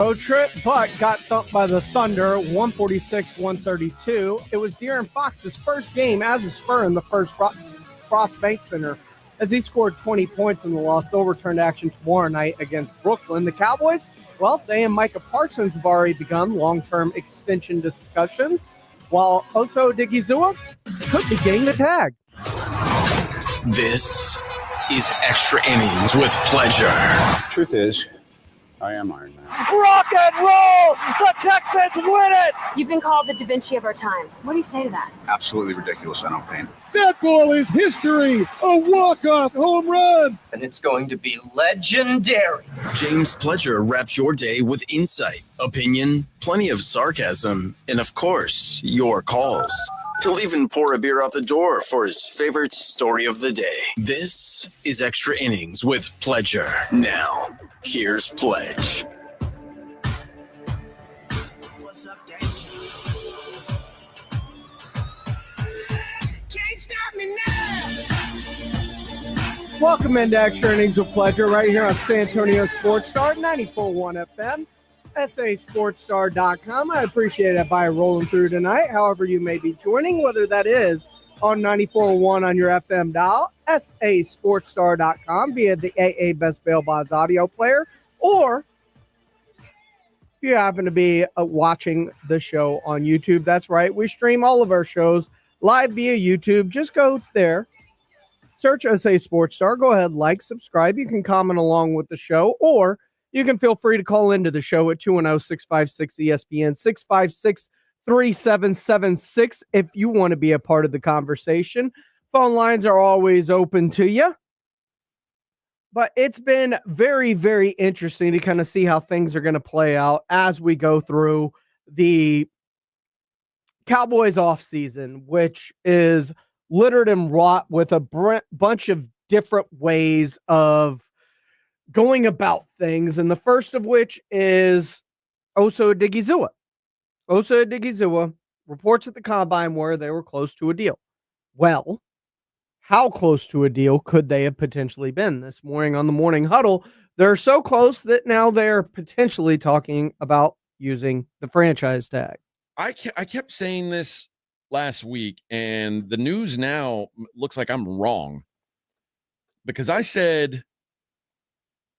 Road trip, but got thumped by the Thunder, 146-132. It was De'Aaron Fox's first game as a Spur in the first Frost Bank Center, as he scored 20 points in the loss. They'll return to action tomorrow night against Brooklyn. The Cowboys, well, they and Micah Parsons have already begun long-term extension discussions, while Oso Odigizua could be getting the tag. This is Extra Innings with Pleasure. Truth is, I am Iron Man. Rock and roll! The Texans win it! You've been called the Da Vinci of our time. What do you say to that? Absolutely ridiculous. I don't paint. That goal is history! A walk-off home run! And it's going to be legendary. James Pledger wraps your day with insight, opinion, plenty of sarcasm, and of course, your calls. He'll even pour a beer out the door for his favorite story of the day. This is Extra Innings with Pledger. Now, here's Pledge. What's up, Danger? Can't stop me now. Welcome into Extra Innings with Pleasure right here on San Antonio Sports Star, 94.1 FM. SASportsStar.com. I appreciate that by rolling through tonight, however you may be joining, whether that is on 94.1 on your FM dial, SASportsStar.com via the AA Best Bail Bonds audio player, or if you happen to be watching the show on YouTube, that's right, we stream all of our shows live via YouTube. Just go there, search SA Sports Star, go ahead, like, subscribe. You can comment along with the show, or you can feel free to call into the show at 210-656-ESPN, 656-3776 if you want to be a part of the conversation. Phone lines are always open to you. But it's been very, very interesting to kind of see how things are going to play out as we go through the Cowboys offseason, which is littered and wrought with a bunch of different ways of going about things, and the first of which is Oso Odigizua. Oso Odigizua reports at the Combine where they were close to a deal. Well, how close to a deal could they have potentially been? This morning on the Morning Huddle, they're so close that now they're potentially talking about using the franchise tag. I kept saying this last week, and the news now looks like I'm wrong, because I said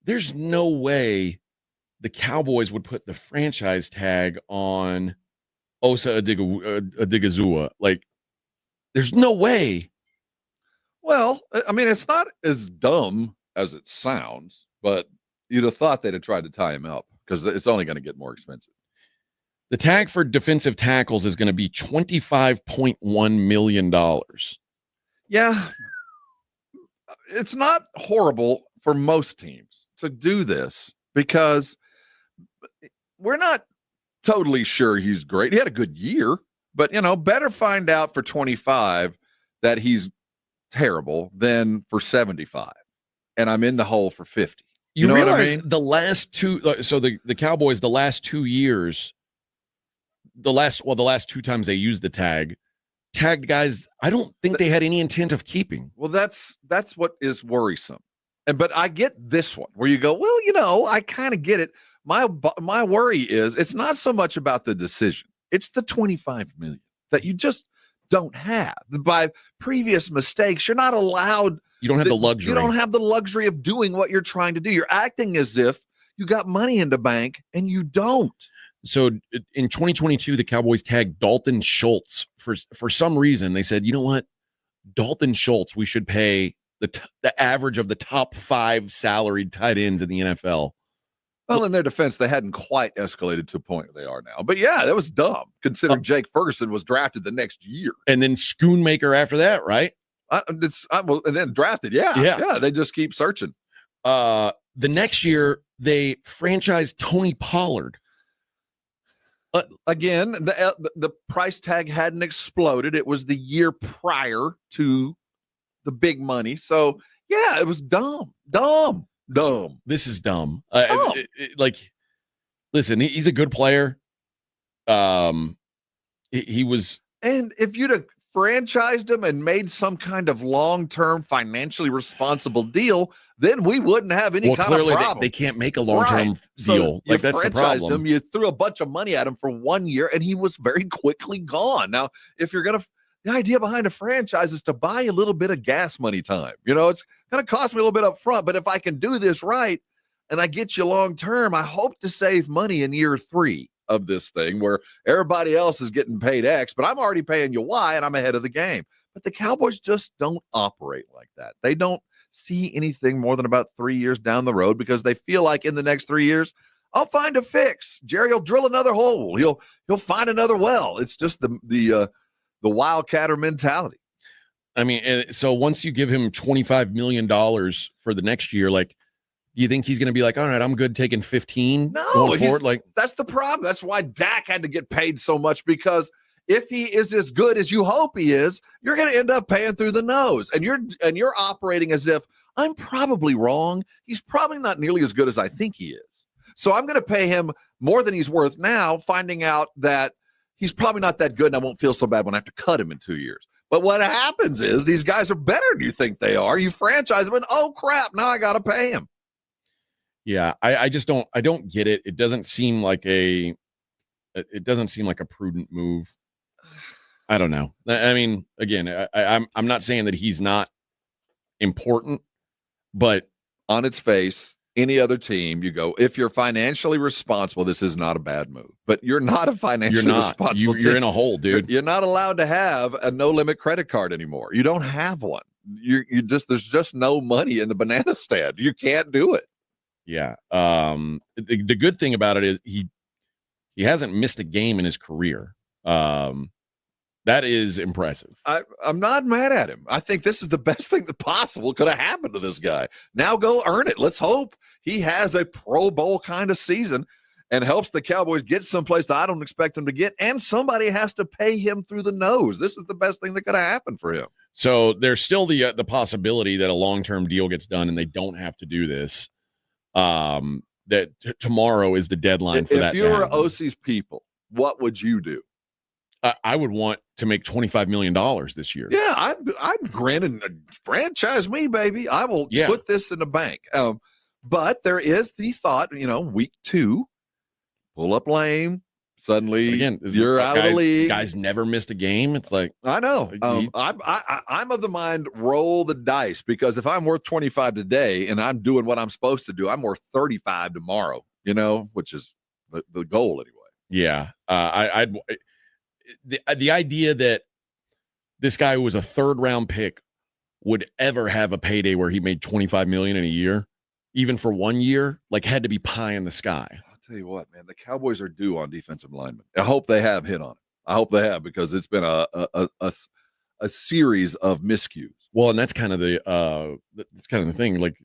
there's no way the Cowboys would put the franchise tag on Osa Odigizua. Like, there's no way. Well, I mean, it's not as dumb as it sounds, but you'd have thought they'd have tried to tie him up because it's only going to get more expensive. The tag for defensive tackles is going to be $25.1 million. Yeah. It's not horrible for most teams to do this because we're not totally sure he's great. He had a good year, but, better find out for 25 that he's terrible than for 75. And I'm in the hole for 50. You know what I mean? The last two, so the Cowboys, the last 2 years, the last two times they used the tagged guys, I don't think they had any intent of keeping. Well, that's what is worrisome. But I get this one where you go, well, I kind of get it. My worry is it's not so much about the decision. It's the $25 million that you just don't have. By previous mistakes, you're not allowed. You don't have the luxury. You don't have the luxury of doing what you're trying to do. You're acting as if you got money in the bank and you don't. So in 2022, the Cowboys tagged Dalton Schultz for some reason. They said, you know what? Dalton Schultz, we should pay the average of the top 5 salaried tight ends in the NFL. Well, in their defense, they hadn't quite escalated to a point where they are now. But yeah, that was dumb, considering Jake Ferguson was drafted the next year. And then Schoonmaker after that, right? And then drafted, yeah. They just keep searching. The next year, they franchised Tony Pollard. Again, the price tag hadn't exploded. It was the year prior to the big money. So, yeah, it was dumb. This is dumb. Listen, he's a good player. He was. And if you'd have franchised him and made some kind of long-term financially responsible deal, then we wouldn't have any kind of problem. They can't make a long-term Right. deal. So you That's the franchised problem. him, you threw a bunch of money at him for 1 year, and he was very quickly gone. Now, if you're the idea behind a franchise is to buy a little bit of gas money time. It's going to cost me a little bit up front, but if I can do this right and I get you long-term, I hope to save money in year 3 of this thing where everybody else is getting paid X, but I'm already paying you Y and I'm ahead of the game. But the Cowboys just don't operate like that. They don't see anything more than about 3 years down the road because they feel like in the next 3 years, I'll find a fix. Jerry will drill another hole. He'll find another well. It's just the wildcatter mentality. I mean, so once you give him $25 million for the next year, like, do you think he's going to be like, all right, I'm good taking 15 going forward? Like, that's the problem. That's why Dak had to get paid so much, because if he is as good as you hope he is, you're going to end up paying through the nose. And you're operating as if I'm probably wrong. He's probably not nearly as good as I think he is. So I'm going to pay him more than he's worth now, finding out that he's probably not that good, and I won't feel so bad when I have to cut him in 2 years. But what happens is these guys are better than you think they are. You franchise them, and oh crap, now I got to pay him. Yeah, I just don't get it. It doesn't seem like a prudent move. I don't know. I mean, again, I'm not saying that he's not important, but on its face, any other team, you go, if you're financially responsible, this is not a bad move. But you're not a financially responsible team. You're in a hole, dude. You're not allowed to have a no-limit credit card anymore. You don't have one. There's just no money in the banana stand. You can't do it. Yeah. The good thing about it is he hasn't missed a game in his career. That is impressive. I'm not mad at him. I think this is the best thing that possible could have happened to this guy. Now go earn it. Let's hope he has a Pro Bowl kind of season and helps the Cowboys get someplace that I don't expect him to get, and somebody has to pay him through the nose. This is the best thing that could have happened for him. So there's still the possibility that a long-term deal gets done and they don't have to do this. Tomorrow is the deadline for that. If you were OC's people, what would you do? I would want to make $25 million this year. Yeah, I'd grin and franchise me, baby. I will put this in the bank. But there is the thought, week 2, pull up lame. Suddenly, again, you're out of the league. Guys never missed a game. It's like, I know. I'm of the mind, roll the dice, because if I'm worth 25 today and I'm doing what I'm supposed to do, I'm worth 35 tomorrow. Which is the goal anyway. Yeah, the idea that this guy who was a 3rd round pick would ever have a payday where he made $25 million in a year, even for 1 year, like, had to be pie in the sky. Tell you what, man, the Cowboys are due on defensive linemen. I hope they have hit on it. I hope they have, because it's been a series of miscues. Well, and that's kind of the thing. Like,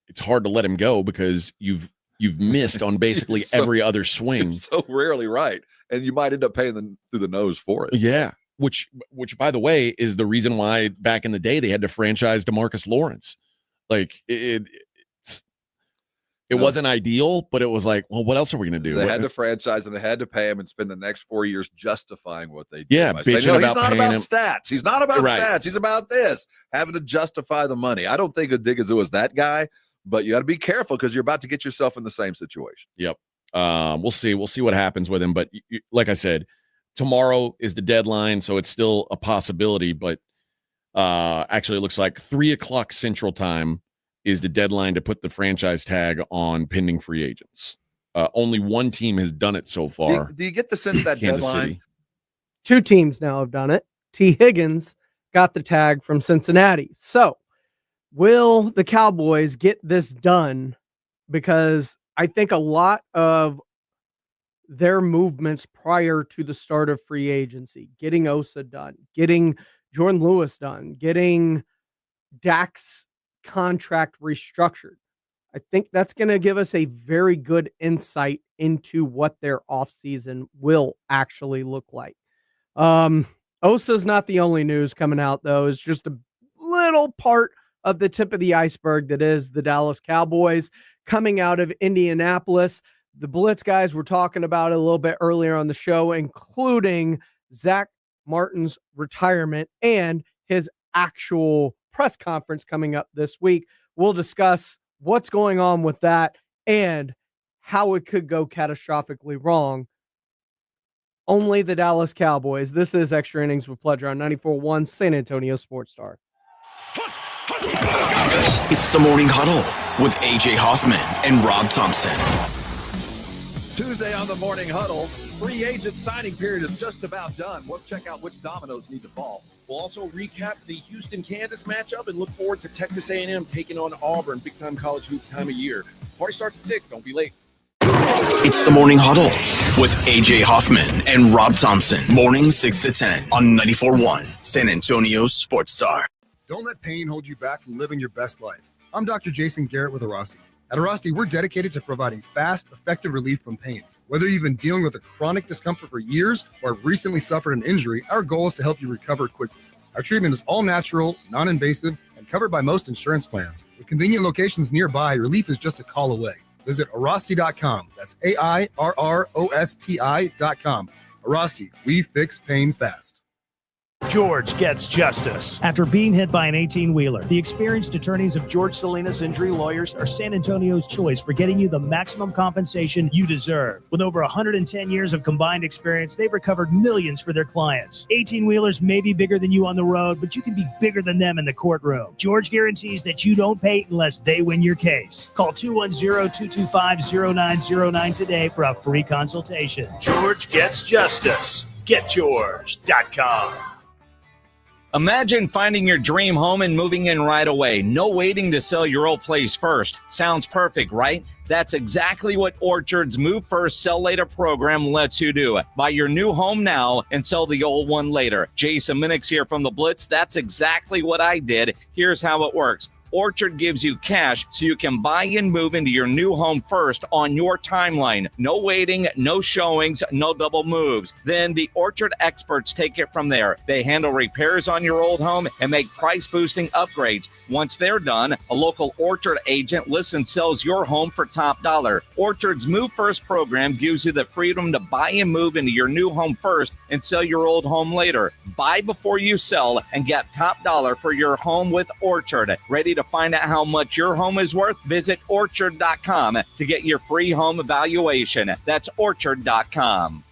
it's hard to let him go because you've missed on basically every other swing. So rarely right, and you might end up paying them through the nose for it. Yeah, which by the way is the reason why back in the day they had to franchise DeMarcus Lawrence. Like it wasn't ideal, but it was like, well, what else are we going to do? They had to franchise, and they had to pay him and spend the next 4 years justifying what they did. Yeah, saying, he's not about him. stats. He's not about stats. He's about this, having to justify the money. I don't think Adigizoo was that guy, but you got to be careful because you're about to get yourself in the same situation. Yep. We'll see. We'll see what happens with him. But like I said, tomorrow is the deadline, so it's still a possibility. But actually, it looks like 3:00 Central Time is the deadline to put the franchise tag on pending free agents. Only one team has done it so far. Do you get the sense that Kansas deadline? City. 2 teams now have done it. T. Higgins got the tag from Cincinnati. So will the Cowboys get this done? Because I think a lot of their movements prior to the start of free agency, getting Osa done, getting Jordan Lewis done, getting Dak's contract restructured, I think that's going to give us a very good insight into what their offseason will actually look like. Osa's not the only news coming out, though. It's just a little part of the tip of the iceberg that is the Dallas Cowboys coming out of Indianapolis. The Blitz guys were talking about it a little bit earlier on the show, including Zach Martin's retirement and his actual press conference coming up this week. We'll discuss what's going on with that and how it could go catastrophically wrong. Only the Dallas Cowboys. This is Extra Innings with Pleasure on 94.1 San Antonio Sports Star. It's the Morning Huddle with AJ Hoffman and Rob Thompson. Tuesday on the Morning Huddle, free agent signing period is just about done. We'll check out which dominoes need to fall. We'll also recap the Houston-Kansas matchup and look forward to Texas A&M taking on Auburn, big-time college hoops time of year. Party starts at 6. Don't be late. It's the Morning Huddle with AJ Hoffman and Rob Thompson. Morning 6 to 10 on 94.1 San Antonio Sports Star. Don't let pain hold you back from living your best life. I'm Dr. Jason Garrett with Arasti. At Arasti, we're dedicated to providing fast, effective relief from pain. Whether you've been dealing with a chronic discomfort for years or have recently suffered an injury, our goal is to help you recover quickly. Our treatment is all natural, non-invasive, and covered by most insurance plans. With convenient locations nearby, relief is just a call away. Visit Arasti.com. That's AIRROSTI.com. Arasti, we fix pain fast. George gets justice. After being hit by an 18-wheeler, the experienced attorneys of George Salinas Injury Lawyers are San Antonio's choice for getting you the maximum compensation you deserve. With over 110 years of combined experience, they've recovered millions for their clients. 18-wheelers may be bigger than you on the road, but you can be bigger than them in the courtroom. George guarantees that you don't pay unless they win your case. Call 210-225-0909 today for a free consultation. George gets justice. GetGeorge.com. Imagine finding your dream home and moving in right away. No waiting to sell your old place first. Sounds perfect, right? That's exactly what Orchard's Move First, Sell Later program lets you do. Buy your new home now and sell the old one later. Jason Minix here from The Blitz. That's exactly what I did. Here's how it works. Orchard gives you cash so you can buy and move into your new home first on your timeline. No waiting, no showings, no double moves. Then the Orchard experts take it from there. They handle repairs on your old home and make price-boosting upgrades. Once they're done, a local Orchard agent lists and sells your home for top dollar. Orchard's Move First program gives you the freedom to buy and move into your new home first and sell your old home later. Buy before you sell and get top dollar for your home with Orchard. Ready to find out how much your home is worth? Visit Orchard.com to get your free home evaluation. That's Orchard.com.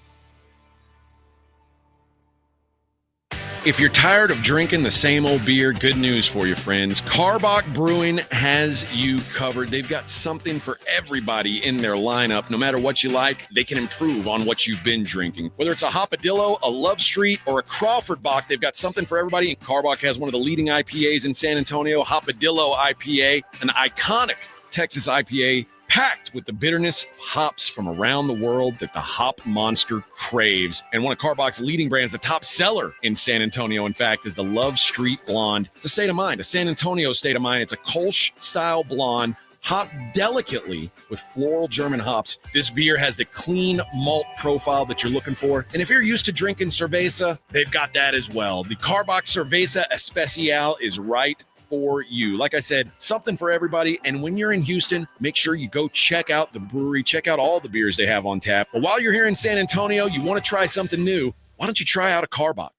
If you're tired of drinking the same old beer, good news for you, friends. Karbach Brewing has you covered. They've got something for everybody in their lineup. No matter what you like, they can improve on what you've been drinking. Whether it's a Hopadillo, a Love Street, or a Crawford Bock, they've got something for everybody. And Karbach has one of the leading IPAs in San Antonio, Hopadillo IPA, an iconic Texas IPA packed with the bitterness of hops from around the world that the hop monster craves. And one of Karbach's leading brands, the top seller in San Antonio, in fact, is the Love Street Blonde. It's a state of mind, a San Antonio state of mind. It's a Kolsch-style blonde, hopped delicately with floral German hops. This beer has the clean malt profile that you're looking for. And if you're used to drinking cerveza, they've got that as well. The Karbach Cerveza Especial is right for you. Like I said, something for everybody. And when you're in Houston, make sure you go check out the brewery, check out all the beers they have on tap. But while you're here in San Antonio, you want to try something new, why don't you try out a Karbach?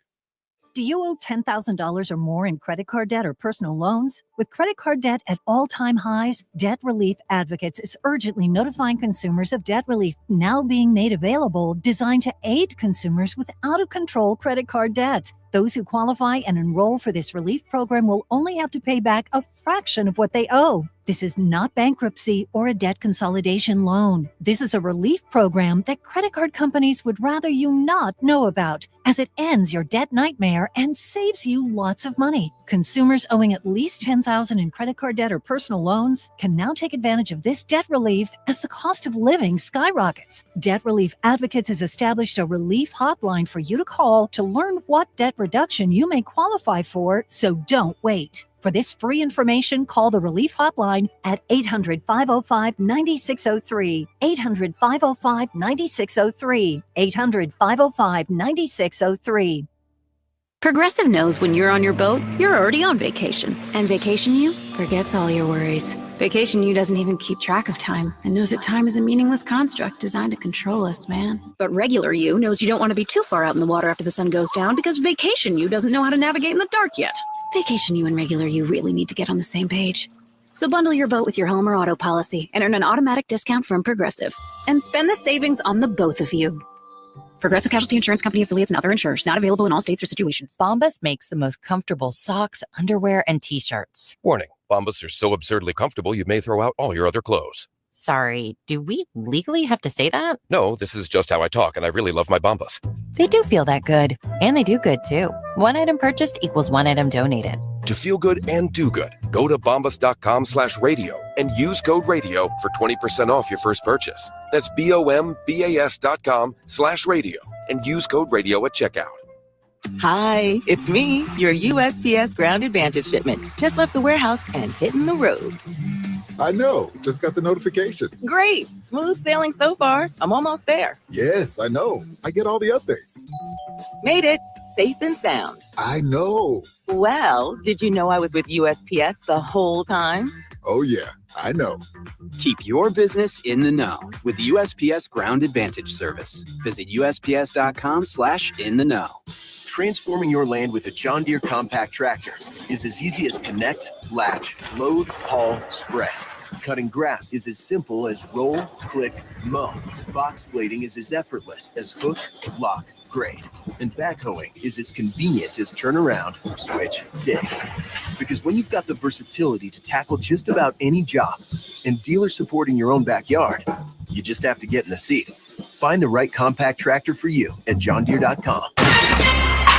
Do you owe $10,000 or more in credit card debt or personal loans? With credit card debt at all-time highs, Debt Relief Advocates is urgently notifying consumers of debt relief now being made available, designed to aid consumers with out-of-control credit card debt. Those who qualify and enroll for this relief program will only have to pay back a fraction of what they owe. This is not bankruptcy or a debt consolidation loan. This is a relief program that credit card companies would rather you not know about, as it ends your debt nightmare and saves you lots of money. Consumers owing at least $10,000 in credit card debt or personal loans can now take advantage of this debt relief as the cost of living skyrockets. Debt Relief Advocates has established a relief hotline for you to call to learn what debt reduction you may qualify for, so don't wait. For this free information, call the Relief Hotline at 800-505-9603, 800-505-9603, 800-505-9603. Progressive knows when you're on your boat, you're already on vacation. And vacation you forgets all your worries. Vacation You doesn't even keep track of time and knows that time is a meaningless construct designed to control us, man. But regular you knows you don't want to be too far out in the water after the sun goes down because Vacation You doesn't know how to navigate in the dark yet. Vacation You and regular you really need to get on the same page. So bundle your boat with your home or auto policy and earn an automatic discount from Progressive. And spend the savings on the both of you. Progressive Casualty Insurance Company affiliates and other insurers. Not available in all states or situations. Bombas makes the most comfortable socks, underwear, and T-shirts. Warning, Bombas are so absurdly comfortable you may throw out all your other clothes. Sorry, do we legally have to say that? No, this is just how I talk, and I really love my Bombas. They do feel that good. And they do good, too. One item purchased equals one item donated. To feel good and do good, go to bombas.com/radio and use code radio for 20% off your first purchase. That's BOMBAS.com/radio and use code radio at checkout. Hi, it's me, your USPS Ground Advantage shipment. Just left the warehouse and hitting the road. I know. Just got the notification. Great. Smooth sailing so far. I'm almost there. Yes, I know. I get all the updates. Made it. Safe and sound. I know. Well, did you know I was with USPS the whole time? Oh, yeah. I know. Keep your business in the know with the USPS Ground Advantage service. Visit USPS.com/in-the-know. Transforming your land with a John Deere compact tractor is as easy as connect, latch, load, haul, spread. Cutting grass is as simple as roll, click, mow. Box blading is as effortless as hook, lock, grade. And backhoeing is as convenient as turn around, switch, dig. Because when you've got the versatility to tackle just about any job and dealer support in your own backyard, you just have to get in the seat. Find the right compact tractor for you at johndeere.com.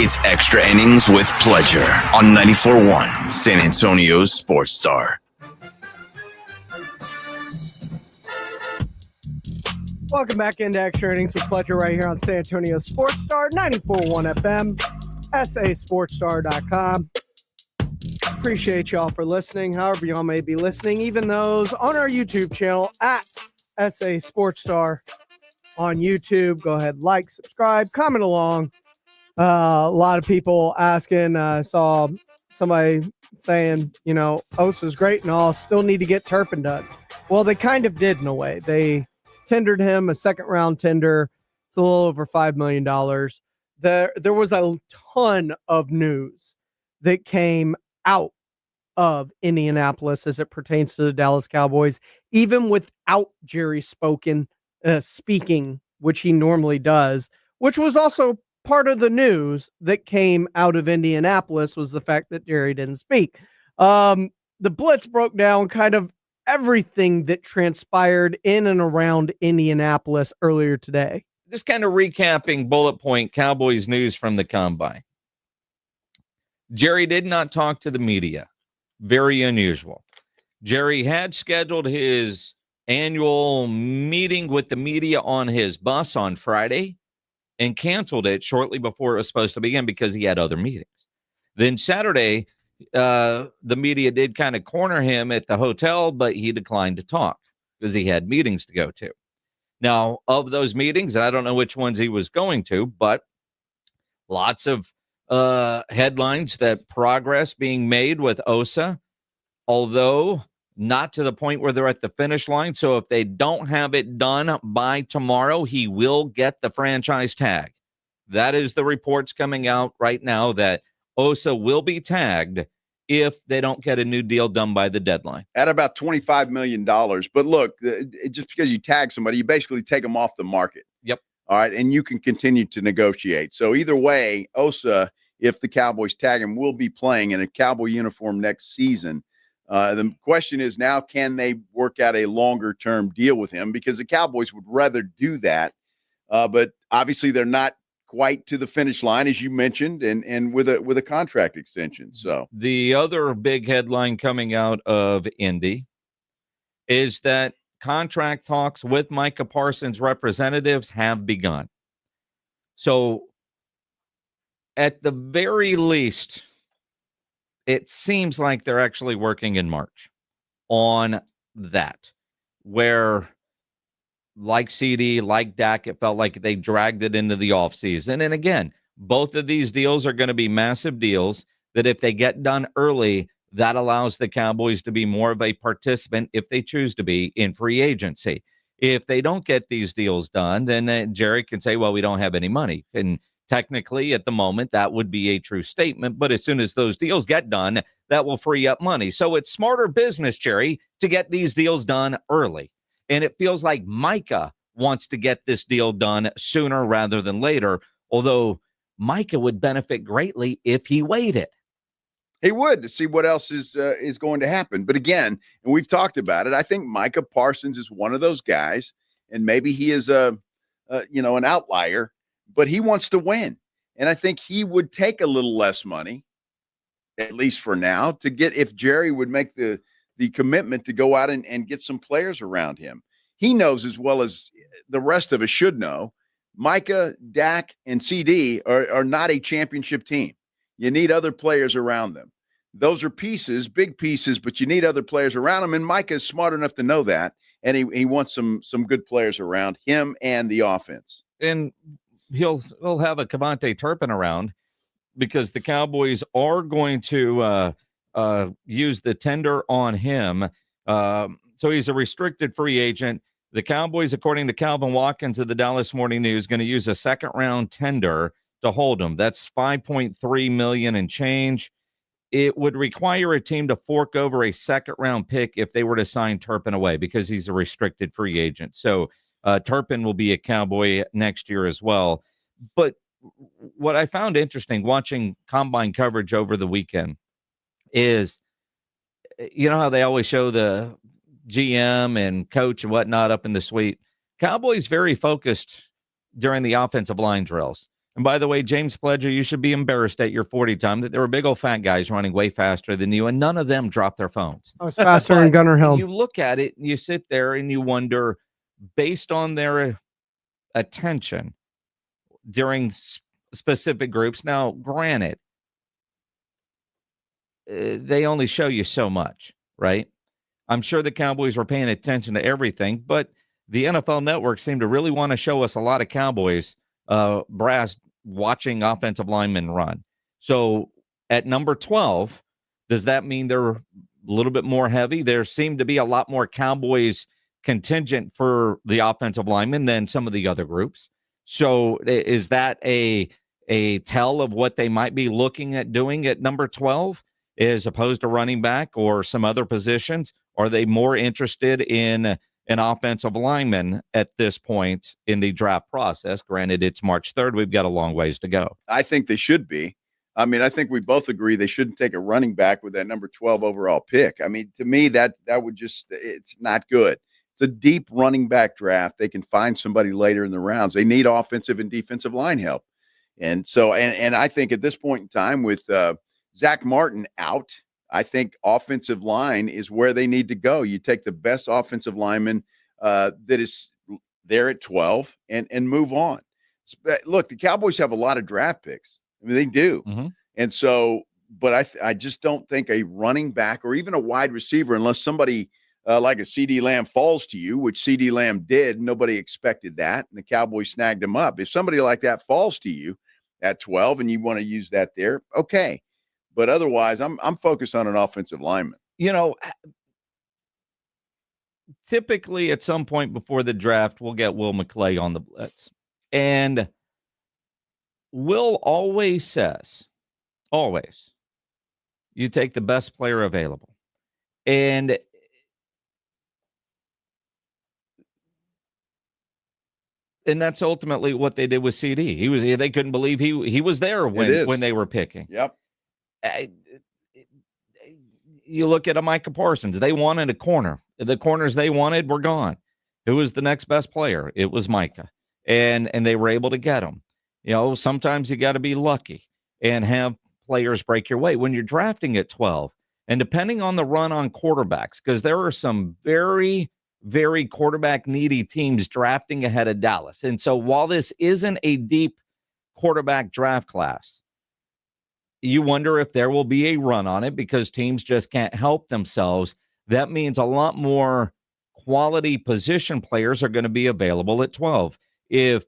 It's Extra Innings with Pledger on 94.1 San Antonio's Sports Star. Welcome back into Extra Innings with Pledger right here on San Antonio Sports Star, 94.1 FM, sasportstar.com. Appreciate y'all for listening, however y'all may be listening, even those on our YouTube channel at SA Sports Star on YouTube. Go ahead, like, subscribe, comment along. A lot of people asking, I saw somebody saying, Osa's great and all, still need to get Turpin done. Well, they kind of did in a way. They tendered him a second-round tender. It's a little over $5 million. There was a ton of news that came out of Indianapolis as it pertains to the Dallas Cowboys, even without Jerry speaking, which he normally does, which was also part of the news that came out of Indianapolis was the fact that Jerry didn't speak. The Blitz broke down kind of everything that transpired in and around Indianapolis earlier today. Just kind of recapping bullet point Cowboys news from the Combine. Jerry did not talk to the media. Very unusual. Jerry had scheduled his annual meeting with the media on his bus on Friday and canceled it shortly before it was supposed to begin because he had other meetings. Then Saturday, the media did kind of corner him at the hotel, but he declined to talk because he had meetings to go to. Now, of those meetings, I don't know which ones he was going to, but lots of headlines that progress being made with Osa, although not to the point where they're at the finish line. So if they don't have it done by tomorrow, he will get the franchise tag. That is the reports coming out right now that Osa will be tagged if they don't get a new deal done by the deadline. At about $25 million. But look, just because you tag somebody, you basically take them off the market. Yep. All right. And you can continue to negotiate. So either way, Osa, if the Cowboys tag him, will be playing in a Cowboy uniform next season. The question is now, can they work out a longer-term deal with him? Because the Cowboys would rather do that. But obviously they're not quite to the finish line, as you mentioned, and with a contract extension. So the other big headline coming out of Indy is that contract talks with Micah Parsons' representatives have begun. So at the very least, it seems like they're actually working in March on that, where like CD, like Dak, it felt like they dragged it into the offseason. And again, both of these deals are going to be massive deals that if they get done early, That allows the Cowboys to be more of a participant, if they choose to be, in free agency. If they don't get these deals done, then Jerry can say, well, we don't have any money. And technically, at the moment, that would be a true statement. But as soon as those deals get done, that will free up money. So it's smarter business, Jerry, to get these deals done early. And it feels like Micah wants to get this deal done sooner rather than later, although Micah would benefit greatly if he waited. He would, to see what else is going to happen. But again, and we've talked about it, I think Micah Parsons is one of those guys, and maybe he is an outlier, but he wants to win. And I think he would take a little less money, at least for now, to get, if Jerry would make the commitment to go out and get some players around him. He knows, as well as the rest of us should know, Micah, Dak, and CD are not a championship team. You need other players around them. Those are pieces, big pieces, but you need other players around them. And Micah is smart enough to know that. And he wants some good players around him and the offense. And he'll have a Kevontae Turpin around, because the Cowboys are going to use the tender on him. So he's a restricted free agent. The Cowboys, according to Calvin Watkins of the Dallas Morning News, going to use a second-round tender to hold him. That's $5.3 million and change. It would require a team to fork over a second-round pick if they were to sign Turpin away, because he's a restricted free agent. So Turpin will be a Cowboy next year as well. But what I found interesting watching combine coverage over the weekend is, you know how they always show the GM and coach and whatnot up in the suite? Cowboys very focused during the offensive line drills. And by the way, James Pledger, you should be embarrassed at your 40 time that there were big old fat guys running way faster than you, and none of them dropped their phones. I was faster than Gunnar Helm. You look at it and you sit there and you wonder, based on their attention during specific groups. Now, granted, they only show you so much, right? I'm sure the Cowboys were paying attention to everything, but the NFL Network seemed to really want to show us a lot of Cowboys brass watching offensive linemen run. So at number 12, does that mean they're a little bit more heavy? There seemed to be a lot more Cowboys contingent for the offensive linemen than some of the other groups. So is that a tell of what they might be looking at doing at number 12 as opposed to running back or some other positions? Are they more interested in an offensive lineman at this point in the draft process? Granted, it's March 3rd. We've got a long ways to go. I think they should be. I mean, I think we both agree they shouldn't take a running back with that number 12 overall pick. I mean, to me, that would just, it's not good. It's a deep running back draft. They can find somebody later in the rounds. They need offensive and defensive line help. And so, and I think at this point in time with Zach Martin out, I think offensive line is where they need to go. You take the best offensive lineman that is there at 12 and move on. Look, the Cowboys have a lot of draft picks. I mean, they do. Mm-hmm. And so, but I just don't think a running back or even a wide receiver, unless somebody like a CD Lamb falls to you, which CD Lamb did, nobody expected that, and the Cowboys snagged him up. If somebody like that falls to you at 12 and you want to use that there, okay. But otherwise, I'm focused on an offensive lineman. You know, typically at some point before the draft, we'll get Will McClay on the blitz. And Will always says, always, you take the best player available. And that's ultimately what they did with CD. They couldn't believe he was there when they were picking. Yep. You look at a Micah Parsons. They wanted a corner. The corners they wanted were gone. Who was the next best player? It was Micah. And they were able to get him. You know, sometimes you got to be lucky and have players break your way. When you're drafting at 12, and depending on the run on quarterbacks, because there are some very, very quarterback-needy teams drafting ahead of Dallas. And so while this isn't a deep quarterback draft class, you wonder if there will be a run on it because teams just can't help themselves. That means a lot more quality position players are going to be available at 12. If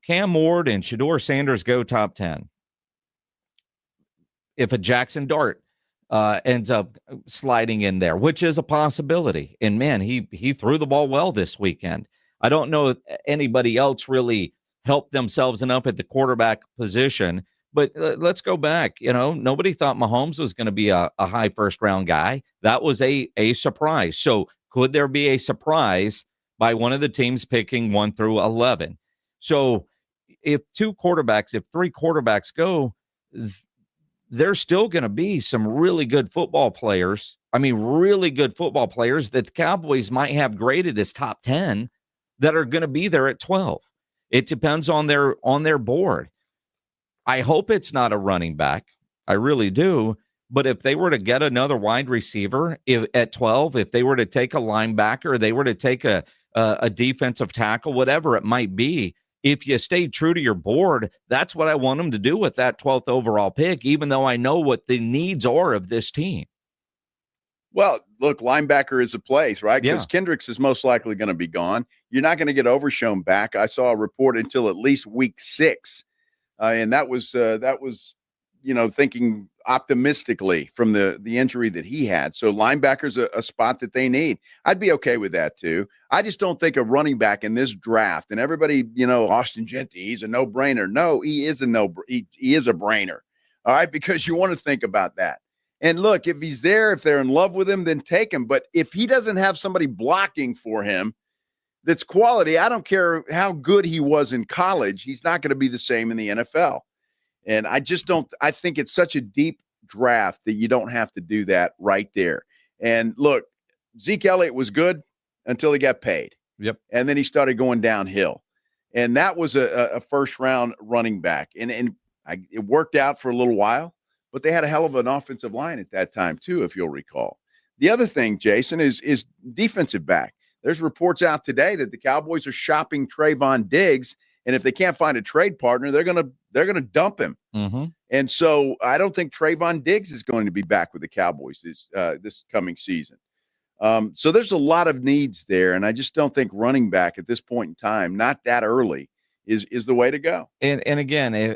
Cam Ward and Shedeur Sanders go top 10, if a Jackson Dart ends up sliding in there, which is a possibility. And man, he threw the ball well this weekend. I don't know if anybody else really helped themselves enough at the quarterback position. But let's go back. Nobody thought Mahomes was going to be a high first-round guy. That was a surprise. So could there be a surprise by one of the teams picking 1 through 11? So if three quarterbacks go, there's still going to be some really good football players. Really good football players that the Cowboys might have graded as top 10 that are going to be there at 12. It depends on their board. I hope it's not a running back. I really do. But if they were to get another wide receiver at 12, if they were to take a linebacker, they were to take a defensive tackle, whatever it might be, if you stay true to your board, that's what I want them to do with that 12th overall pick, even though I know what the needs are of this team. Well, look, linebacker is a place, right? Because Yeah. Kendricks is most likely going to be gone. You're not going to get Overshown back. I saw a report until at least week 6. And that was thinking optimistically from the injury that he had. So linebacker's a spot that they need. I'd be okay with that too. I just don't think a running back in this draft, and everybody, Austin Genty, he's a no-brainer. No, he is he is a brainer. All right, because you want to think about that. And look, if he's there, if they're in love with him, then take him. But if he doesn't have somebody blocking for him that's quality, I don't care how good he was in college, he's not going to be the same in the NFL. And I think it's such a deep draft that you don't have to do that right there. And look, Zeke Elliott was good until he got paid. Yep. And then he started going downhill. And that was a first-round running back. And it worked out for a little while, but they had a hell of an offensive line at that time too, if you'll recall. The other thing, Jason, is defensive back. There's reports out today that the Cowboys are shopping Trayvon Diggs, and if they can't find a trade partner, they're gonna dump him. Mm-hmm. And so I don't think Trayvon Diggs is going to be back with the Cowboys this coming season. So there's a lot of needs there, and I just don't think running back at this point in time, not that early, is the way to go. And again, and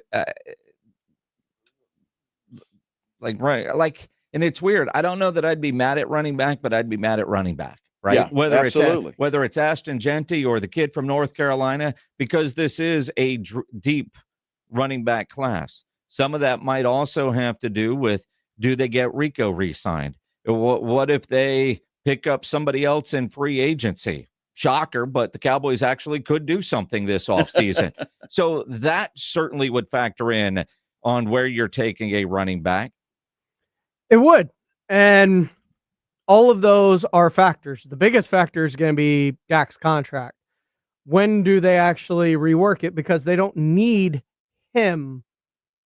it's weird. I don't know that I'd be mad at running back, but I'd be mad at running back. Right. Yeah, absolutely. Whether it's Ashton Genty or the kid from North Carolina, because this is a deep running back class. Some of that might also have to do with, do they get Rico re-signed? What if they pick up somebody else in free agency? Shocker, but the Cowboys actually could do something this offseason. So that certainly would factor in on where you're taking a running back. It would. And all of those are factors. The biggest factor is going to be Dak's contract. When do they actually rework it? Because they don't need him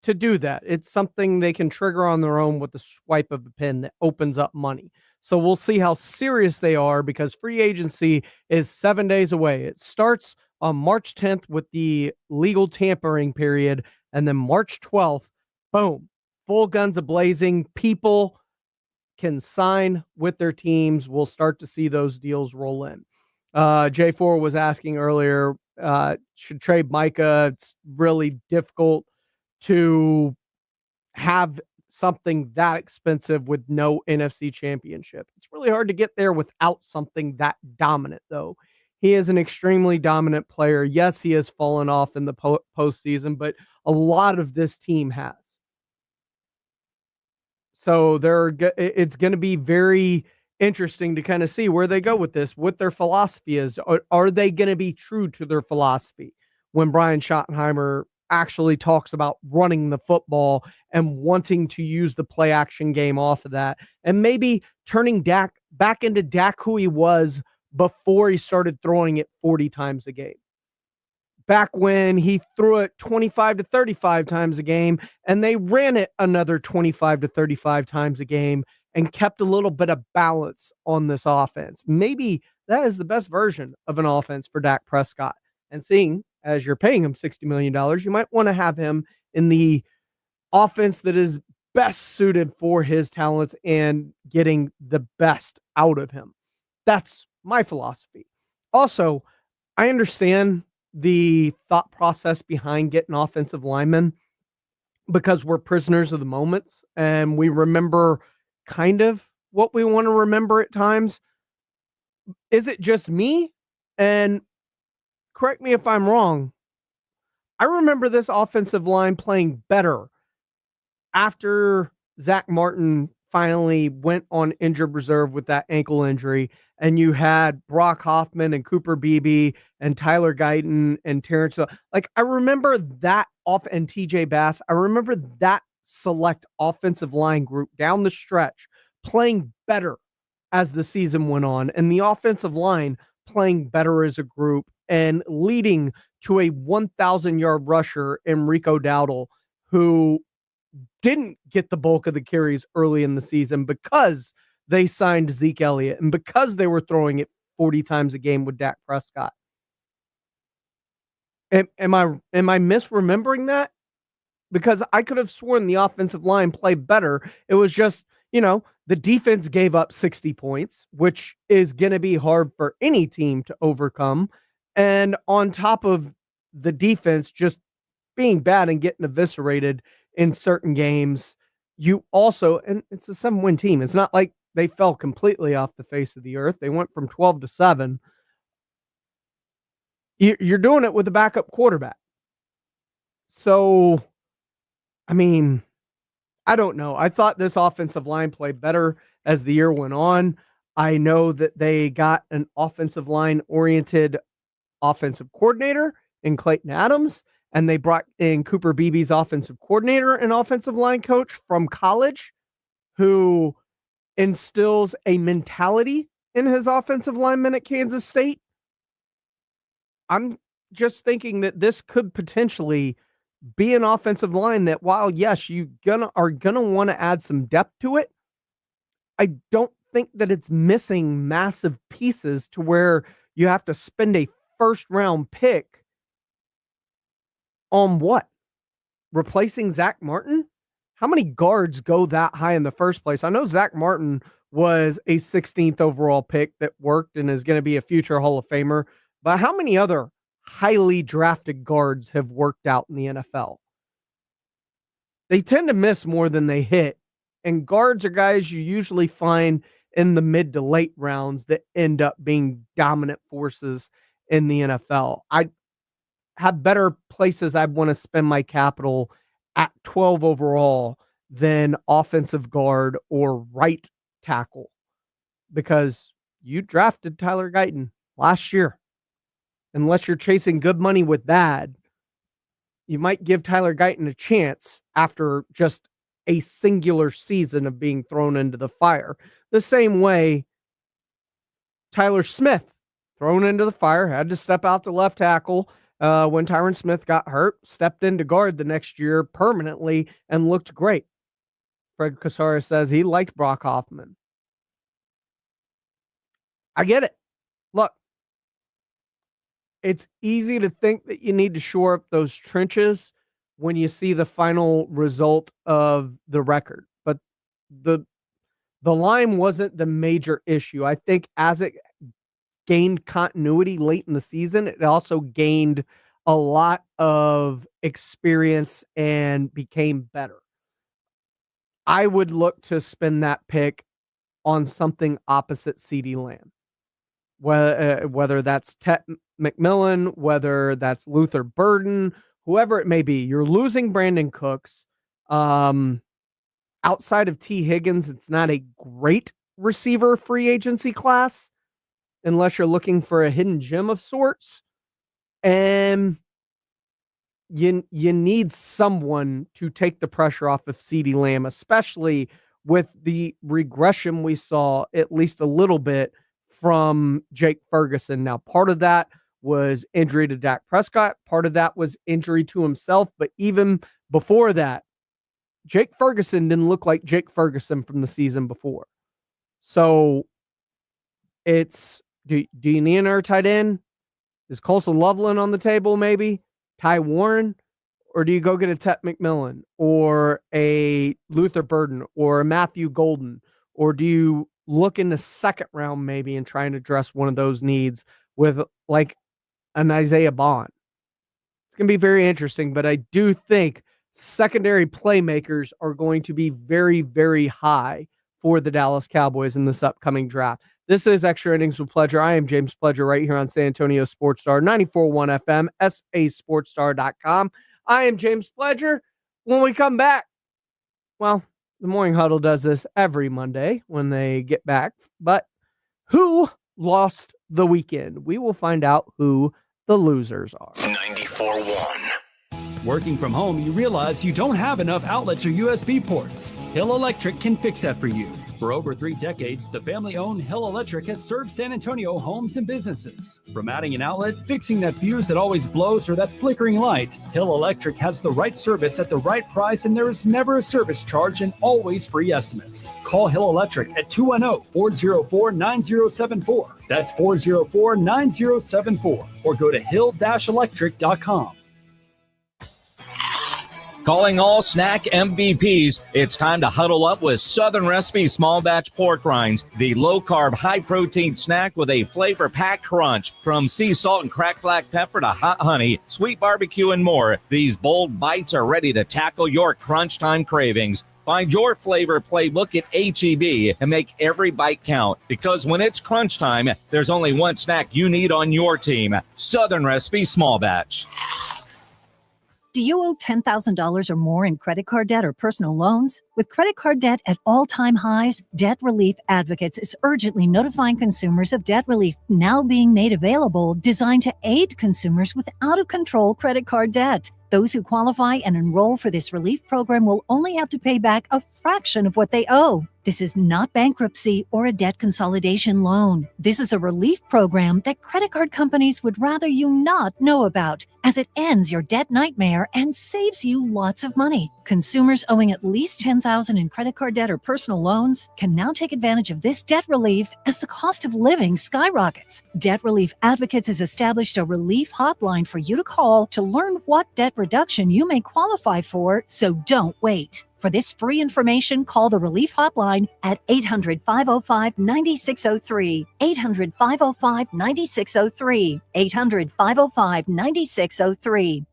to do that. It's something they can trigger on their own with the swipe of a pen that opens up money. So we'll see how serious they are, because free agency is 7 days away. It starts on March 10th with the legal tampering period, and then March 12th, boom, full guns a-blazing. People can sign with their teams. We'll start to see those deals roll in. J4 was asking earlier, should trade Micah? It's really difficult to have something that expensive with no NFC championship. It's really hard to get there without something that dominant, though. He is an extremely dominant player. Yes, he has fallen off in the postseason, but a lot of this team has. So it's going to be very interesting to kind of see where they go with this, what their philosophy is. Are they going to be true to their philosophy when Brian Schottenheimer actually talks about running the football and wanting to use the play action game off of that, and maybe turning Dak back into Dak who he was before he started throwing it 40 times a game? Back when he threw it 25 to 35 times a game, and they ran it another 25 to 35 times a game and kept a little bit of balance on this offense. Maybe that is the best version of an offense for Dak Prescott. And seeing as you're paying him $60 million, you might want to have him in the offense that is best suited for his talents and getting the best out of him. That's my philosophy. Also, I understand the thought process behind getting offensive linemen, because we're prisoners of the moments and we remember kind of what we want to remember at times. Is it just me? And correct me if I'm wrong. I remember this offensive line playing better after Zach Martin finally went on injured reserve with that ankle injury, and you had Brock Hoffman and Cooper Beebe and Tyler Guyton and Terrence. Like, I remember that and TJ Bass. I remember that select offensive line group down the stretch playing better as the season went on, and the offensive line playing better as a group and leading to a 1,000-yard rusher in Rico Dowdle, who didn't get the bulk of the carries early in the season because they signed Zeke Elliott and because they were throwing it 40 times a game with Dak Prescott. Am I misremembering that? Because I could have sworn the offensive line played better. It was just, the defense gave up 60 points, which is going to be hard for any team to overcome. And on top of the defense just being bad and getting eviscerated in certain games, you also, and it's a 7-win team. It's not like they fell completely off the face of the earth. They went from 12-7. You're doing it with a backup quarterback. So, I mean, I don't know. I thought this offensive line played better as the year went on. I know that they got an offensive line oriented offensive coordinator in Clayton Adams, and they brought in Cooper Beebe's offensive coordinator and offensive line coach from college, who instills a mentality in his offensive linemen at Kansas State. I'm just thinking that this could potentially be an offensive line that, while yes, you are gonna want to add some depth to it, I don't think that it's missing massive pieces to where you have to spend a first-round pick on what? Replacing Zach Martin? How many guards go that high in the first place? I know Zach Martin was a 16th overall pick that worked and is going to be a future Hall of Famer, but how many other highly drafted guards have worked out in the NFL? They tend to miss more than they hit, and guards are guys you usually find in the mid to late rounds that end up being dominant forces in the NFL. I have better places I'd want to spend my capital at 12 overall than offensive guard or right tackle, because you drafted Tyler Guyton last year. Unless you're chasing good money with bad, you might give Tyler Guyton a chance after just a singular season of being thrown into the fire. The same way Tyler Smith, thrown into the fire, had to step out to left tackle when Tyron Smith got hurt, stepped into guard the next year permanently and looked great. Fred Casares says he liked Brock Hoffman. I get it. Look, it's easy to think that you need to shore up those trenches when you see the final result of the record. But the line wasn't the major issue. I think as it gained continuity late in the season, it also gained a lot of experience and became better. I would look to spend that pick on something opposite CeeDee Lamb. Whether that's Tet McMillan, whether that's Luther Burden, whoever it may be. You're losing Brandon Cooks. Outside of T. Higgins, it's not a great receiver free agency class unless you're looking for a hidden gem of sorts. And you need someone to take the pressure off of CeeDee Lamb, especially with the regression we saw at least a little bit from Jake Ferguson. Now, part of that was injury to Dak Prescott. Part of that was injury to himself. But even before that, Jake Ferguson didn't look like Jake Ferguson from the season before. So it's, do you need another tight end? Is Colson Loveland on the table maybe? Ty Warren? Or do you go get a Tet McMillan or a Luther Burden or a Matthew Golden? Or do you look in the second round maybe and try and address one of those needs with like an Isaiah Bond? It's going to be very interesting, but I do think secondary playmakers are going to be very, very high for the Dallas Cowboys in this upcoming draft. This is Extra Innings with Pleasure. I am James Pledger right here on San Antonio Sports Star, 94.1 FM, sasportstar.com. I am James Pledger. When we come back, well, the Morning Huddle does this every Monday when they get back. But who lost the weekend? We will find out who the losers are. 94.1. Working from home, you realize you don't have enough outlets or USB ports. Hill Electric can fix that for you. For over 3 decades, the family-owned Hill Electric has served San Antonio homes and businesses. From adding an outlet, fixing that fuse that always blows, or that flickering light, Hill Electric has the right service at the right price, and there is never a service charge and always free estimates. Call Hill Electric at 210-404-9074. That's 404-9074. Or go to hill-electric.com. Calling all snack MVPs, it's time to huddle up with Southern Recipe Small Batch Pork Rinds, the low-carb, high-protein snack with a flavor-packed crunch. From sea salt and cracked black pepper to hot honey, sweet barbecue, and more, these bold bites are ready to tackle your crunch time cravings. Find your flavor playbook at H-E-B and make every bite count. Because when it's crunch time, there's only one snack you need on your team. Southern Recipe Small Batch. Do you owe $10,000 or more in credit card debt or personal loans? With credit card debt at all-time highs, Debt Relief Advocates is urgently notifying consumers of debt relief now being made available, designed to aid consumers with out-of-control credit card debt. Those who qualify and enroll for this relief program will only have to pay back a fraction of what they owe. This is not bankruptcy or a debt consolidation loan. This is a relief program that credit card companies would rather you not know about, as it ends your debt nightmare and saves you lots of money. Consumers owing at least $10,000 in credit card debt or personal loans can now take advantage of this debt relief as the cost of living skyrockets. Debt Relief Advocates has established a relief hotline for you to call to learn what debt reduction you may qualify for, so don't wait. For this free information, call the Relief Hotline at 800-505-9603, 800-505-9603, 800-505-9603.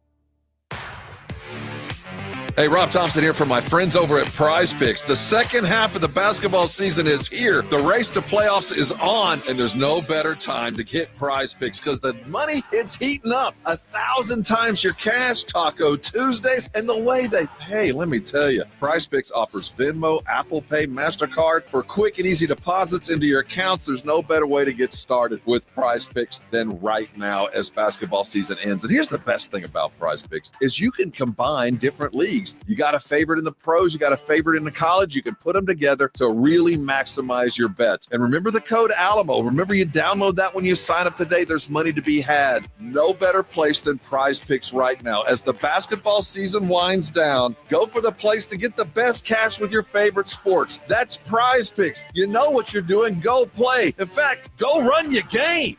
Hey, Rob Thompson here from my friends over at Prize Picks. The second half of the basketball season is here. The race to playoffs is on, and there's no better time to get Prize Picks because the money, it's heating up. 1,000 times your cash, Taco Tuesdays, and the way they pay. Let me tell you, Prize Picks offers Venmo, Apple Pay, MasterCard for quick and easy deposits into your accounts. There's no better way to get started with Prize Picks than right now as basketball season ends. And here's the best thing about Prize Picks is you can combine different leagues. You got a favorite in the pros, you got a favorite in the college, you can put them together to really maximize your bets. And remember the code Alamo. Remember, you download that when you sign up today. There's money to be had. No better place than Prize Picks right now. As the basketball season winds down, go for the place to get the best cash with your favorite sports. That's Prize Picks. You know what you're doing. Go play. In fact, go run your game.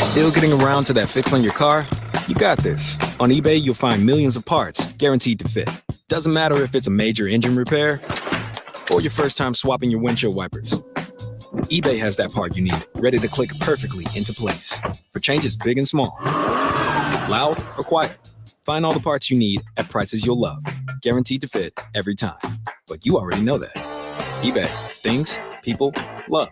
Still getting around to that fix on your car? You got this. On eBay, you'll find millions of parts guaranteed to fit. Doesn't matter if it's a major engine repair or your first time swapping your windshield wipers. eBay has that part you need, ready to click perfectly into place for changes big and small. Loud or quiet, find all the parts you need at prices you'll love. Guaranteed to fit every time. But you already know that. eBay. Things, people, love.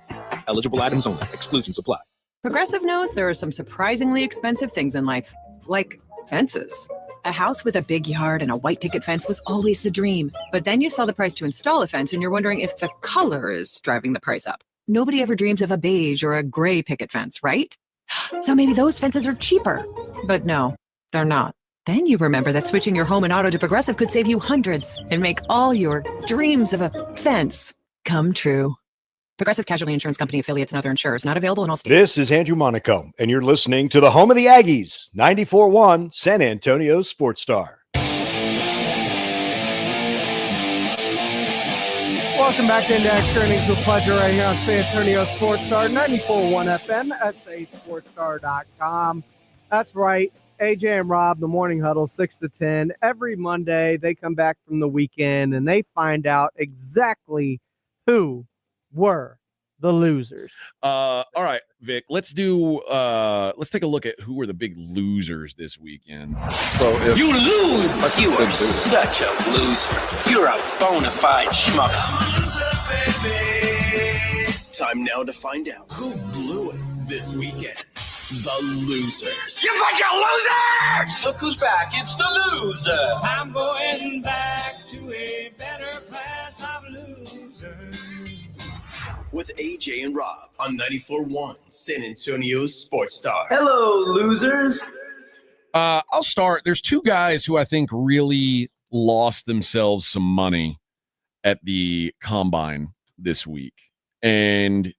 Eligible items only. Exclusions apply. Progressive knows there are some surprisingly expensive things in life, like fences. A house with a big yard and a white picket fence was always the dream. But then you saw the price to install a fence and you're wondering if the color is driving the price up. Nobody ever dreams of a beige or a gray picket fence, right? So maybe those fences are cheaper. But no, they're not. Then you remember that switching your home and auto to Progressive could save you hundreds and make all your dreams of a fence come true. Progressive Casualty Insurance Company affiliates and other insurers not available in all states. This is Andrew Monaco, and you're listening to the home of the Aggies, 94.1 San Antonio Sports Star. Welcome back into Extra Innings with Pleasure right here on San Antonio Sports Star, 94.1 FM, sasportstar.com. That's right. AJ and Rob, the Morning Huddle, 6 to 10. Every Monday, they come back from the weekend, and they find out exactly who were the losers. All right. Vic, let's take a look at who were the big losers this weekend. So if You lose. I can You still are do it. such a loser. You're a bona fide schmuck. Time now to find out who blew it this weekend. The losers. You bunch of losers! Look who's back. It's the loser. I'm going back to a better class of losers. With AJ and Rob on 94.1 San Antonio's Sports Star. Hello, losers. I'll start. There's two guys who I think really lost themselves some money at the combine this week. And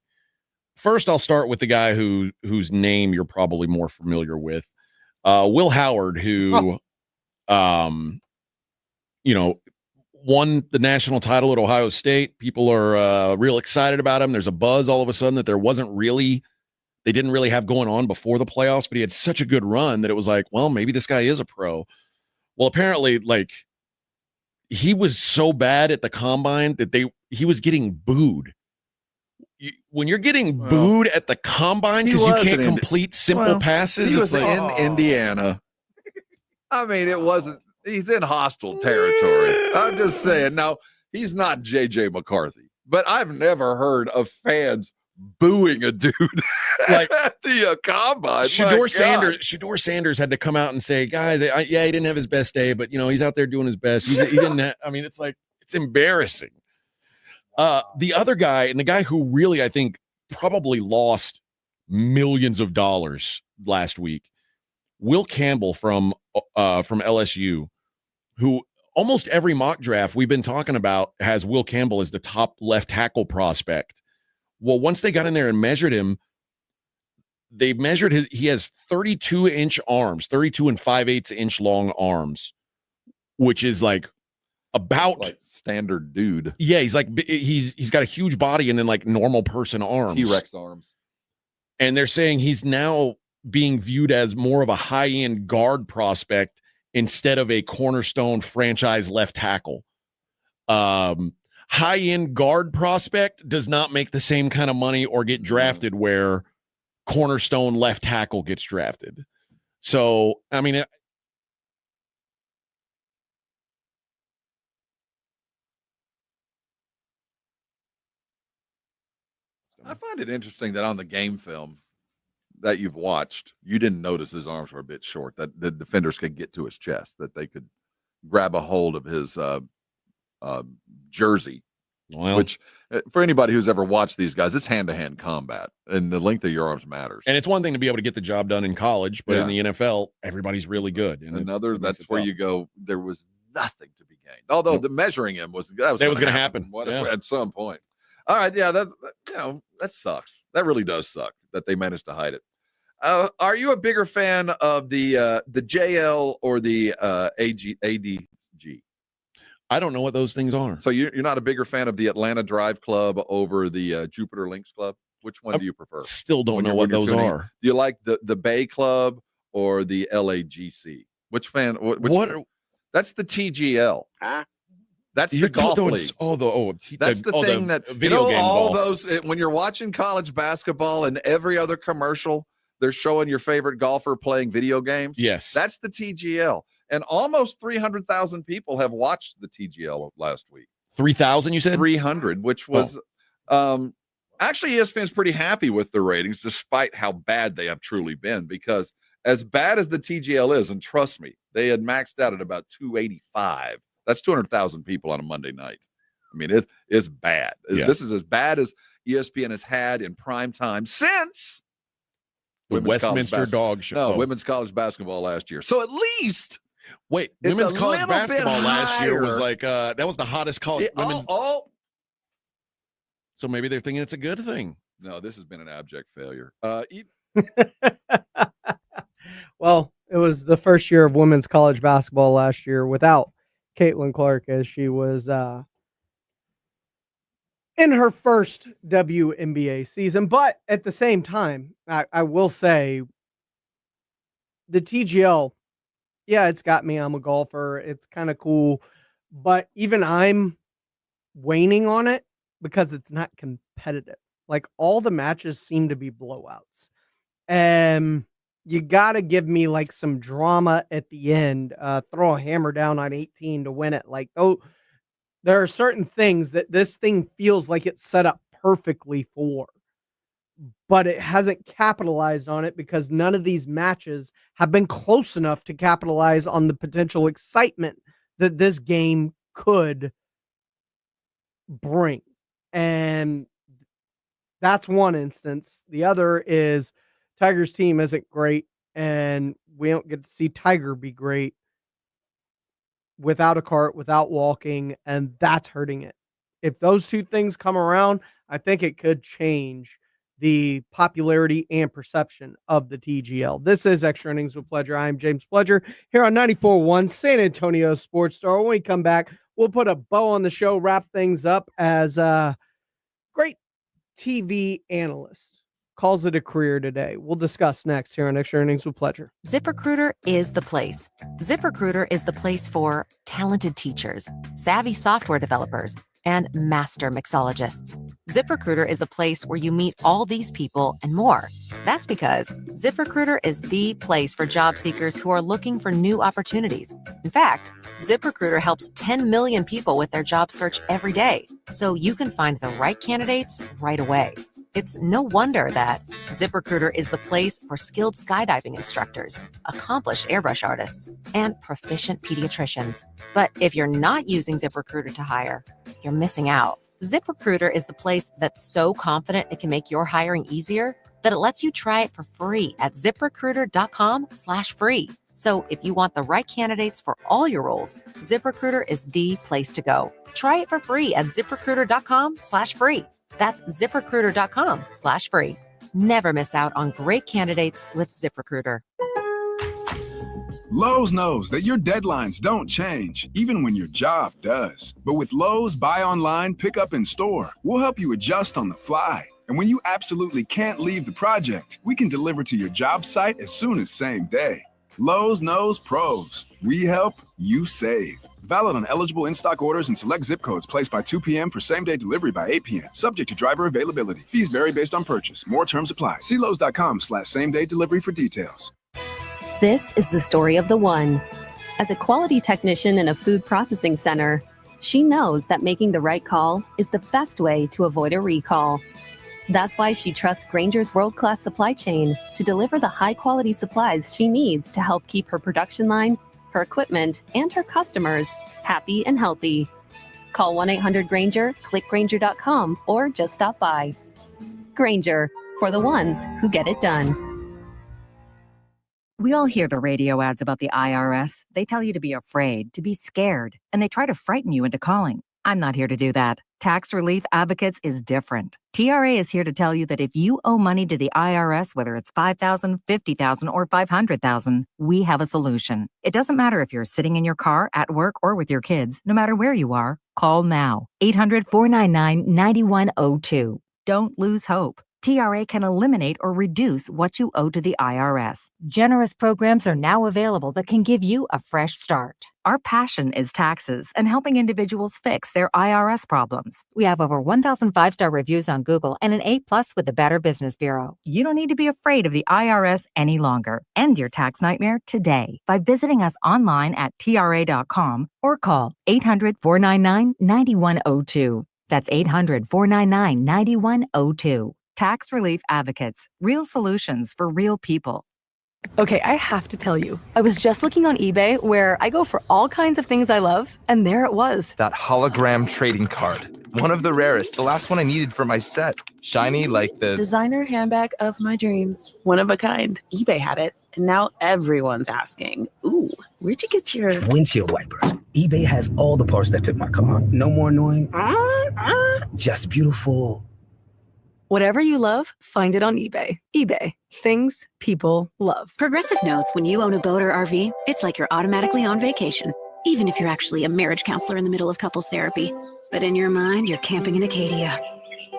first, I'll start with the guy whose name you're probably more familiar with, Will Howard, who, won the national title at Ohio State. People are real excited about him. There's a buzz all of a sudden that they didn't really have going on before the playoffs, but he had such a good run that it was like, well, maybe this guy is a pro. Well, apparently, he was so bad at the combine that he was getting booed. When you're getting booed at the combine because you can't complete simple passes, he was it's in Indiana. I mean, it wasn't. He's in hostile territory. I'm just saying. Now, he's not J.J. McCarthy, but I've never heard of fans booing a dude like at the combine. Shedeur Sanders had to come out and say, guys, he didn't have his best day, but he's out there doing his best. He didn't. It's embarrassing. The other guy, and the guy who really, I think, probably lost millions of dollars last week, Will Campbell from LSU, who almost every mock draft we've been talking about has Will Campbell as the top left tackle prospect. Well, once they got in there and measured him, they measured he has 32-inch arms, 32 and 5/8 inch long arms, which is about standard dude. Yeah, he's got a huge body and then normal person arms. T-Rex arms. And they're saying he's now being viewed as more of a high-end guard prospect instead of a cornerstone franchise left tackle. High-end guard prospect does not make the same kind of money or get drafted where cornerstone left tackle gets drafted. So, I mean, I find it interesting that on the game film that you've watched, you didn't notice his arms were a bit short, that the defenders could get to his chest, that they could grab a hold of his jersey, which for anybody who's ever watched these guys, it's hand-to-hand combat, and the length of your arms matters. And it's one thing to be able to get the job done in college, but in the NFL, everybody's really good. And that's where you go, there was nothing to be gained. Although the measuring him was going to happen at some point. All right, yeah, that sucks. That really does suck that they managed to hide it. Are you a bigger fan of the JL or the ADG? I don't know what those things are. So you're not a bigger fan of the Atlanta Drive Club over the Jupiter Links Club? Which one do you prefer? Still don't know what those are. Do you like the Bay Club or the LAGC? Which fan? What? That's the TGL. That's the golf league. That's the thing that video game all golf. Those when you're watching college basketball and every other commercial, they're showing your favorite golfer playing video games. Yes, that's the TGL, and almost 300,000 people have watched the TGL last week. 3,000, you said? 300, which was actually ESPN's pretty happy with the ratings, despite how bad they have truly been. Because as bad as the TGL is, and trust me, they had maxed out at about 285. That's 200,000 people on a Monday night. I mean, it's bad. Yeah. This is as bad as ESPN has had in prime time since the Westminster Dog Show. No, women's college basketball last year. So at least women's college basketball last year was that was the hottest college. So maybe they're thinking it's a good thing. No, this has been an abject failure. Well, it was the first year of women's college basketball last year without Caitlin Clark, as she was in her first WNBA season. But at the same time, I will say the TGL, it's got me. I'm a golfer. It's kind of cool. But even I'm waning on it because it's not competitive. Like all the matches seem to be blowouts. And you got to give me like some drama at the end. Throw a hammer down on 18 to win it. Like, oh, there are certain things that this thing feels like it's set up perfectly for, but it hasn't capitalized on it because none of these matches have been close enough to capitalize on the potential excitement that this game could bring. And that's one instance. The other is Tiger's team isn't great, and we don't get to see Tiger be great without a cart, without walking, and that's hurting it. If those two things come around, I think it could change the popularity and perception of the TGL. This is Extra Innings with Pledger. I'm James Pledger here on 94.1 San Antonio Sports Star. When we come back, we'll put a bow on the show, wrap things up as a great TV analyst calls it a career today. We'll discuss next here on Extra Innings with Pledger. ZipRecruiter is the place. ZipRecruiter is the place for talented teachers, savvy software developers, and master mixologists. ZipRecruiter is the place where you meet all these people and more. That's because ZipRecruiter is the place for job seekers who are looking for new opportunities. In fact, ZipRecruiter helps 10 million people with their job search every day, so you can find the right candidates right away. It's no wonder that ZipRecruiter is the place for skilled skydiving instructors, accomplished airbrush artists, and proficient pediatricians. But if you're not using ZipRecruiter to hire, you're missing out. ZipRecruiter is the place that's so confident it can make your hiring easier that it lets you try it for free at ZipRecruiter.com/free. So if you want the right candidates for all your roles, ZipRecruiter is the place to go. Try it for free at ZipRecruiter.com/free. That's ZipRecruiter.com/free. Never miss out on great candidates with ZipRecruiter. Lowe's knows that your deadlines don't change, even when your job does. But with Lowe's Buy Online, Pick Up in Store, we'll help you adjust on the fly. And when you absolutely can't leave the project, we can deliver to your job site as soon as same day. Lowe's knows pros. We help, you save. Valid on eligible in-stock orders and select zip codes placed by 2 p.m. for same-day delivery by 8 p.m. Subject to driver availability. Fees vary based on purchase. More terms apply. See Lowe's.com/same-day delivery for details. This is the story of the one. As a quality technician in a food processing center, she knows that making the right call is the best way to avoid a recall. That's why she trusts Grainger's world-class supply chain to deliver the high-quality supplies she needs to help keep her production line, her equipment, and her customers happy and healthy. Call 1-800-GRAINGER, click Grainger.com, or just stop by. Grainger, for the ones who get it done. We all hear the radio ads about the IRS. They tell you to be afraid, to be scared, and they try to frighten you into calling. I'm not here to do that. Tax Relief Advocates is different. TRA is here to tell you that if you owe money to the IRS, whether it's $5,000, $50,000, or $500,000, we have a solution. It doesn't matter if you're sitting in your car, at work, or with your kids. No matter where you are, call now. 800-499-9102. Don't lose hope. TRA can eliminate or reduce what you owe to the IRS. Generous programs are now available that can give you a fresh start. Our passion is taxes and helping individuals fix their IRS problems. We have over 1,000 5-star reviews on Google and an A+ with the Better Business Bureau. You don't need to be afraid of the IRS any longer. End your tax nightmare today by visiting us online at TRA.com or call 800-499-9102. That's 800-499-9102. Tax Relief Advocates. Real solutions for real people. Okay, I have to tell you, I was just looking on eBay where I go for all kinds of things I love, and there it was. That hologram trading card. One of the rarest. The last one I needed for my set. Shiny like the designer handbag of my dreams. One of a kind. eBay had it, and now everyone's asking, ooh, where'd you get your windshield wipers? eBay has all the parts that fit my car. No more annoying. Just beautiful. Whatever you love, find it on eBay. eBay. Things people love. Progressive knows when you own a boat or RV, it's like you're automatically on vacation, even if you're actually a marriage counselor in the middle of couples therapy. But in your mind, you're camping in Acadia,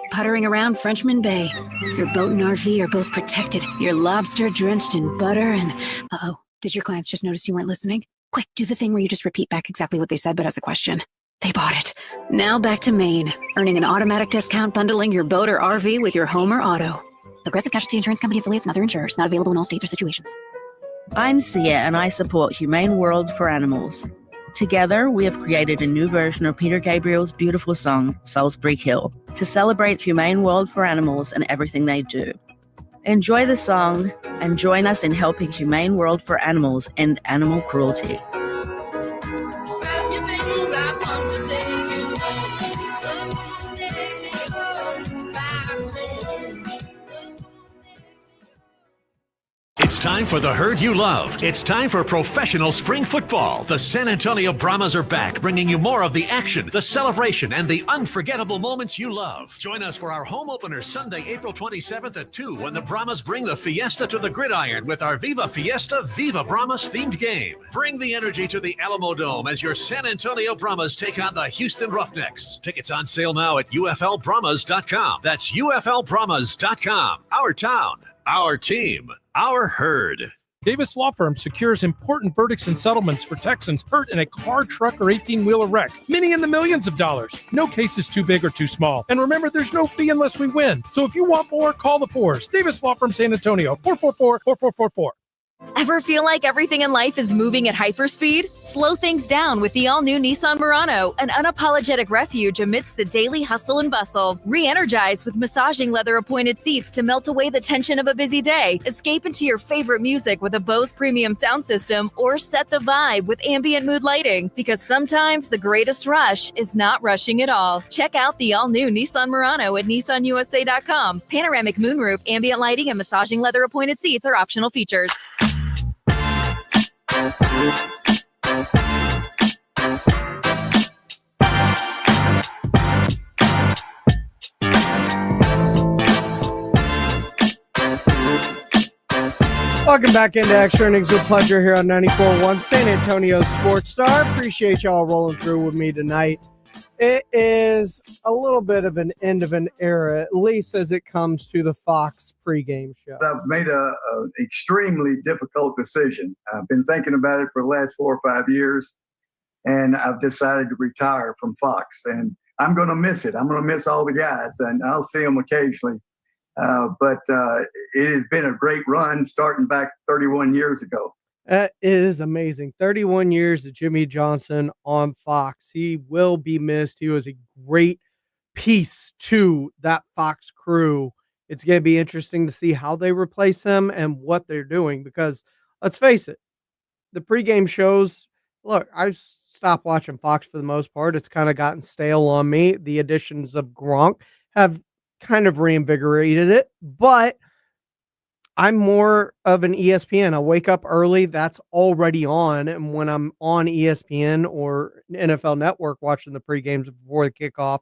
puttering around Frenchman Bay. Your boat and RV are both protected. Your lobster drenched in butter and... Uh-oh, did your clients just notice you weren't listening? Quick, do the thing where you just repeat back exactly what they said, but as a question. They bought it. Now back to Maine, earning an automatic discount bundling your boat or RV with your home or auto. Progressive Casualty Insurance Company affiliates and other insurers. Not available in all states or situations. I'm Sia, and I support Humane World for Animals. Together, we have created a new version of Peter Gabriel's beautiful song, Salisbury Hill, to celebrate Humane World for Animals and everything they do. Enjoy the song and join us in helping Humane World for Animals end animal cruelty. It's time for the herd you love. It's time for professional spring football. The San Antonio Brahmas are back, bringing you more of the action, the celebration, and the unforgettable moments you love. Join us for our home opener Sunday, April 27th at 2 when the Brahmas bring the Fiesta to the gridiron with our Viva Fiesta, Viva Brahmas themed game. Bring the energy to the Alamo Dome as your San Antonio Brahmas take on the Houston Roughnecks. Tickets on sale now at UFLBrahmas.com. That's UFLBrahmas.com. Our town, our team, our herd. Davis Law Firm secures important verdicts and settlements for Texans hurt in a car, truck, or 18-wheeler wreck. Many in the millions of dollars. No case is too big or too small. And remember, there's no fee unless we win. So if you want more, call the Fours. Davis Law Firm San Antonio, 444-4444. Ever feel like everything in life is moving at hyperspeed? Slow things down with the all-new Nissan Murano, an unapologetic refuge amidst the daily hustle and bustle. Re-energize with massaging leather-appointed seats to melt away the tension of a busy day. Escape into your favorite music with a Bose premium sound system, or set the vibe with ambient mood lighting. Because sometimes the greatest rush is not rushing at all. Check out the all-new Nissan Murano at nissanusa.com. Panoramic moonroof, ambient lighting, and massaging leather-appointed seats are optional features. Welcome back into Extra Innings with Pleasure here on 94.1 San Antonio Sports Star. Appreciate y'all rolling through with me tonight. It is a little bit of an end of an era, at least as it comes to the Fox pregame show. I've made an extremely difficult decision. I've been thinking about it for the last 4 or 5 years, and I've decided to retire from Fox. And I'm going to miss it. I'm going to miss all the guys, and I'll see them occasionally. But it has been a great run starting back 31 years ago. That is amazing. 31 years of Jimmy Johnson on Fox. He will be missed. He was a great piece to that Fox crew. It's going to be interesting to see how they replace him and what they're doing, because let's face it, the pregame shows, look, I've stopped watching Fox for the most part. It's kind of gotten stale on me. The additions of Gronk have kind of reinvigorated it, but I'm more of an ESPN. I wake up early. That's already on. And when I'm on ESPN or NFL Network watching the pregames before the kickoff,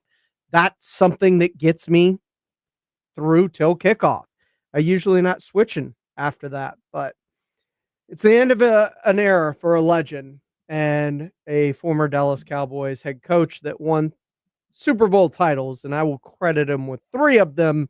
that's something that gets me through till kickoff. I usually not switching after that, but it's the end of an era for a legend and a former Dallas Cowboys head coach that won Super Bowl titles. And I will credit him with 3 of them,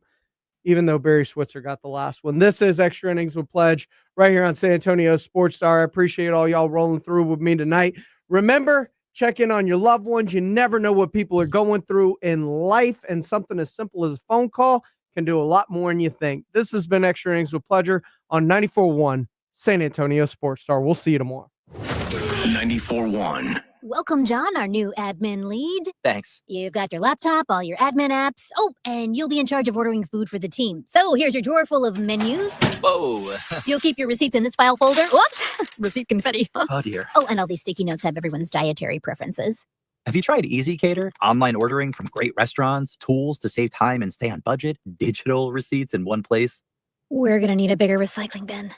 even though Barry Switzer got the last one. This is Extra Innings with Pledge right here on San Antonio Sports Star. I appreciate all y'all rolling through with me tonight. Remember, check in on your loved ones. You never know what people are going through in life, and something as simple as a phone call can do a lot more than you think. This has been Extra Innings with Pleasure on 94.1 San Antonio Sports Star. We'll see you tomorrow. 94.1. Welcome, John, our new admin lead. Thanks. You've got your laptop, all your admin apps. Oh, and you'll be in charge of ordering food for the team. So here's your drawer full of menus. Whoa. You'll keep your receipts in this file folder. Whoops! Receipt confetti. Oh, dear. Oh, and all these sticky notes have everyone's dietary preferences. Have you tried Easy Cater? Online ordering from great restaurants, tools to save time and stay on budget, digital receipts in one place. We're going to need a bigger recycling bin.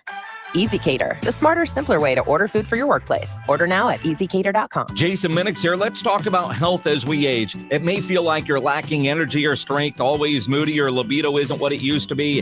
Easy Cater, the smarter, simpler way to order food for your workplace. Order now at easycater.com. Jason Minix here. Let's talk about health as we age. It may feel like you're lacking energy or strength, always moody, or libido isn't what it used to be.